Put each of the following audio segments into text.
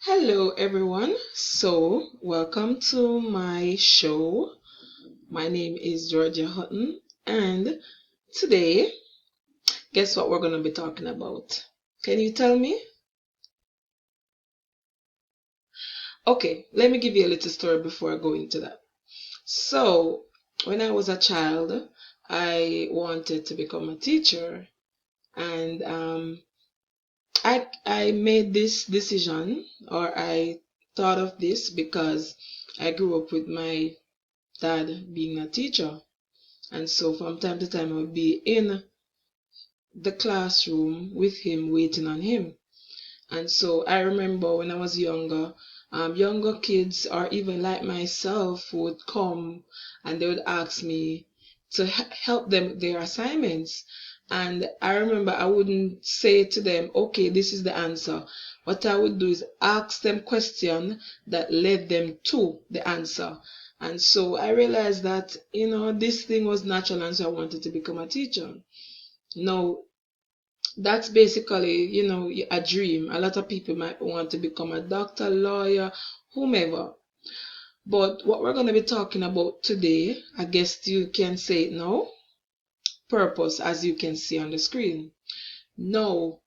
Hello, everyone. So, welcome to my show. My name is Georgia Hutton, and today, guess what we're going to be talking about? Can you tell me? Okay, let me give you a little story before I go into that. So, when I was a child, I wanted to become a teacher, and I made this decision, or I thought of this because I grew up with my dad being a teacher. And so from time to time, I would be in the classroom with him, waiting on him. And so I remember when I was younger kids, or even like myself, would come and they would ask me to help them with their assignments. And I remember I wouldn't say to them, okay, this is the answer. What I would do is ask them questions that led them to the answer. And so I realized that, this thing was natural, and so I wanted to become a teacher. Now, that's basically, a dream. A lot of people might want to become a doctor, lawyer, whomever. But what we're going to be talking about today, I guess you can say it now, purpose, as you can see on the screen. Now,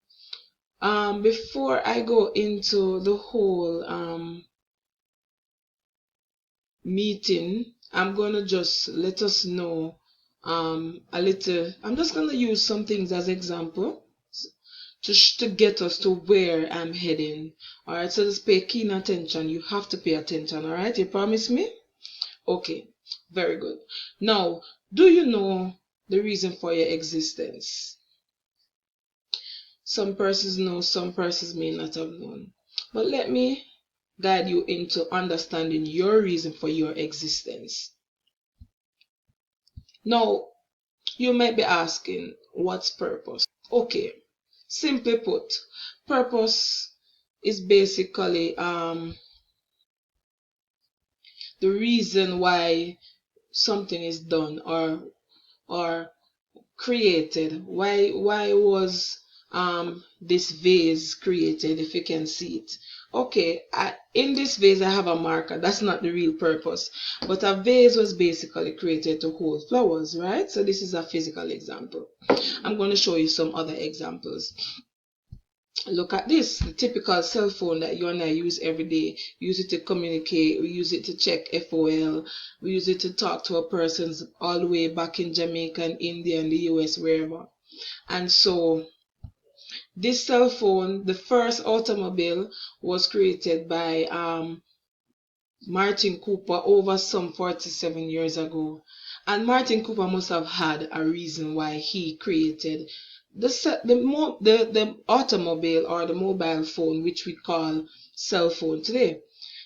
before I go into the whole meeting, I'm going to just let us know a little. I'm just going to use some things as example to get us to where I'm heading. All right, so just pay keen attention. You have to pay attention. All right, you promise me? Okay, very good. Now, do you know the reason for your existence? Some persons know, some persons may not have known. But let me guide you into understanding your reason for your existence. Now, you might be asking, what's purpose? Okay, simply put, purpose is basically the reason why something is done or created. Why was this vase created, if you can see it? Okay, in this vase I have a marker. That's not the real purpose, but a vase was basically created to hold flowers, right? So this is a physical example. I'm going to show you some other examples. Look at this, the typical cell phone that you and I use every day. We use it to communicate, we use it to check FOL, we use it to talk to a person all the way back in Jamaica and India and the US, wherever. And so this cell phone, the first automobile, was created by Martin Cooper over some 47 years ago. And Martin Cooper must have had a reason why he created the automobile, or the mobile phone, which we call cell phone today.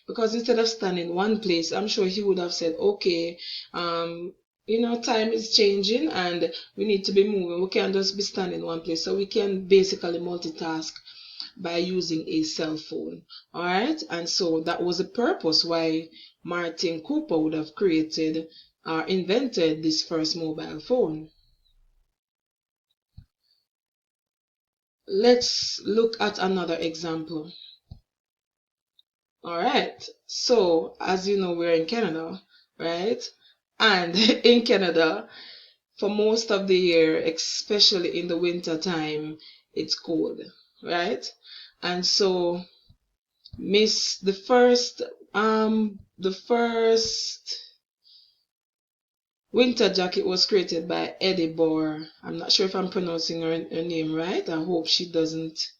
Because instead of standing in one place, I'm sure he would have said, okay, time is changing and we need to be moving. We can't just be standing in one place. So we can basically multitask by using a cell phone. All right. And so that was the purpose why Martin Cooper would have created or invented this first mobile phone. Let's look at another example. All right. So, as you know, we're in Canada, right? And in Canada, for most of the year, especially in the winter time, it's cold, right? And so, Miss the first winter jacket was created by Eddie Bauer. I'm not sure if I'm pronouncing her name right. I hope she doesn't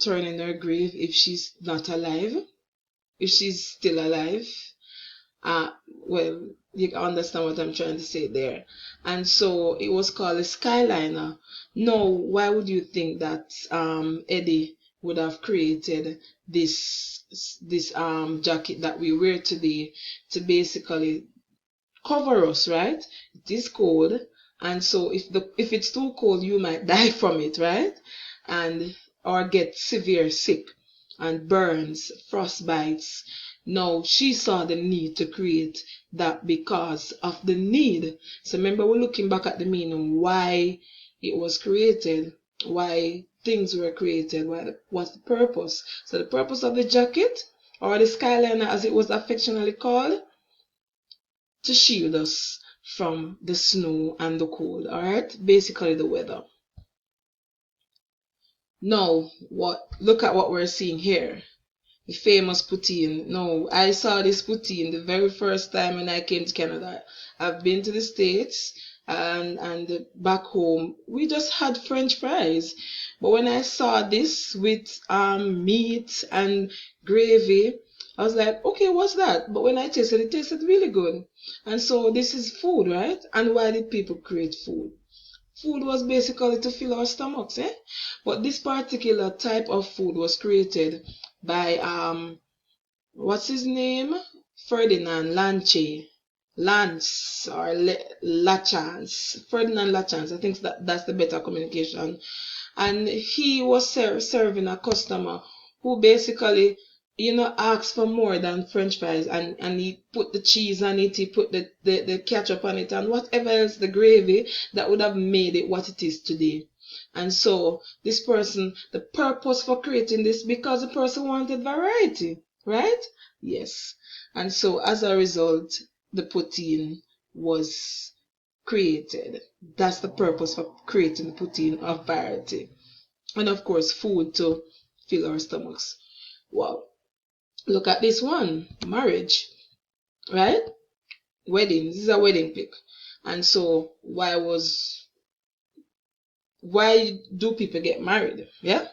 turn in her grave if she's not alive, if she's still alive. Well, you understand what I'm trying to say there. And so it was called a Skyliner. No, why would you think that Eddie would have created this jacket that we wear today to basically cover us, right? It is cold, and so if it's too cold, you might die from it, right? And or get severe sick and burns, frostbites. No, she saw the need to create that because of the need. So remember, we're looking back at the meaning why it was created, why things were created? What's the purpose? So the purpose of the jacket, or the skyliner as it was affectionately called, to shield us from the snow and the cold. All right, basically the weather. Now, look at what we're seeing here. The famous poutine. No, I saw this poutine the very first time when I came to Canada. I've been to the States, and back home we just had French fries. But when I saw this with meat and gravy, I was like, okay, what's that? But when I tasted it, it tasted really good. And so this is food, right? And why did people create food? Food was basically to fill our stomachs, eh? But this particular type of food was created by what's his name? Ferdinand Lance or Lachance. Ferdinand Lachance. I think that's the better communication. And he was serving a customer who basically, asked for more than French fries, and he put the cheese on it, he put the ketchup on it, and whatever else, the gravy that would have made it what it is today. And so this person, the purpose for creating this, because the person wanted variety, right? Yes. And so as a result, the poutine was created. That's the purpose for creating the poutine, of variety. And of course, food to fill our stomachs. Wow. Look at this one. Marriage, right? Wedding. This is a wedding pic. And so why do people get married? Yeah?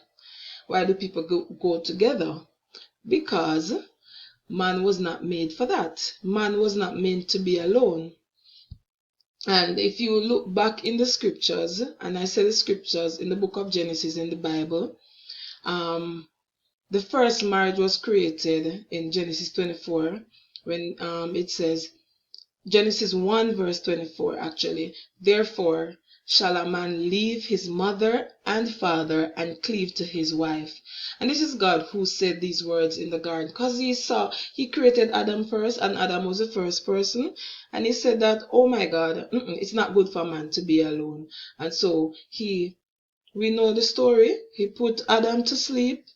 Why do people go together? Because man was not made for that. Man was not meant to be alone. And if you look back in the scriptures, and I say the scriptures in the book of Genesis in the Bible, the first marriage was created in Genesis 24 when it says, Genesis 1 verse 24 actually, therefore shall a man leave his mother and father and cleave to his wife. And this is God who said these words in the garden, because he created Adam first, and Adam was the first person, and he said that, oh my God, it's not good for man to be alone. And so we know the story. He put Adam to sleep,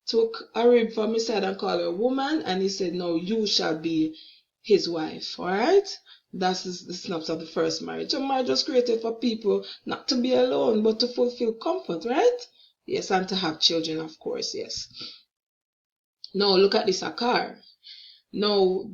took a rib from his side and called her a woman, and he said, no, you shall be his wife. All right? That's the synopsis of the first marriage. So marriage was created for people not to be alone, but to fulfill comfort, right? Yes, and to have children, of course, yes. Now look at this, a car. Now,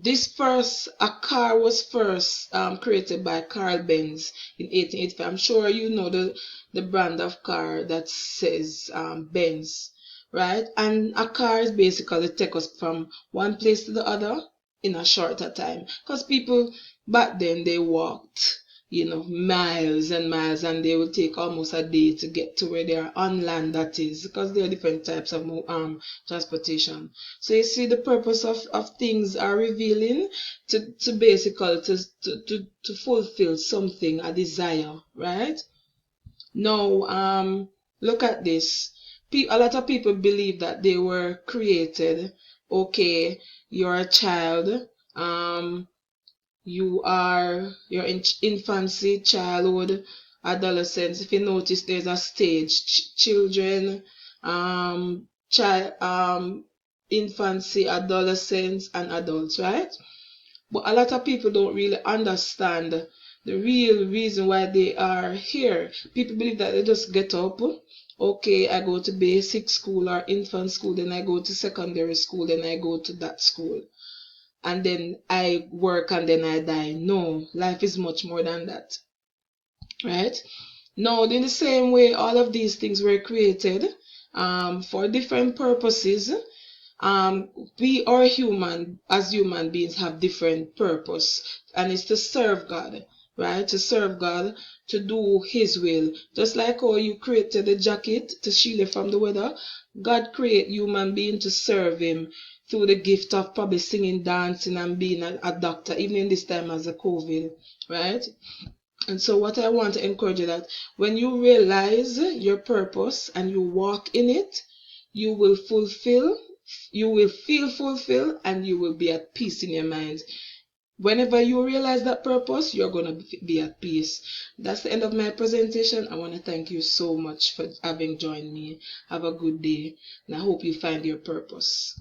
a car was first created by Carl Benz in 1885. I'm sure you know the brand of car that says Benz, right? And a car is basically take us from one place to the other in a shorter time. Because people back then, they walked, miles and miles, and they would take almost a day to get to where they are on land, that is, because there are different types of transportation. So you see, the purpose of things are revealing to basically to fulfill something, a desire, right? Now, look at this. A lot of people believe that they were created. Okay, you're a child. Your infancy, childhood, adolescence. If you notice, there's a stage: children, infancy, adolescence, and adults, right? But a lot of people don't really understand the real reason why they are here. People believe that they just get up. Okay, I go to basic school or infant school, then I go to secondary school, then I go to that school, and then I work and then I die. No, life is much more than that, right? Now, in the same way, all of these things were created for different purposes. We are as human beings have different purpose, and it's to serve God, right? To serve God, to do His will. Just like how you created the jacket to shield you from the weather, God created human being to serve Him through the gift of probably singing, dancing, and being a doctor, even in this time as a COVID, right? And so what I want to encourage you, that when you realize your purpose and you walk in it, you will feel fulfilled, and you will be at peace in your mind. whenever you realize that purpose, you're going to be at peace. That's the end of my presentation. I want to thank you so much for having joined me. Have a good day, and I hope you find your purpose.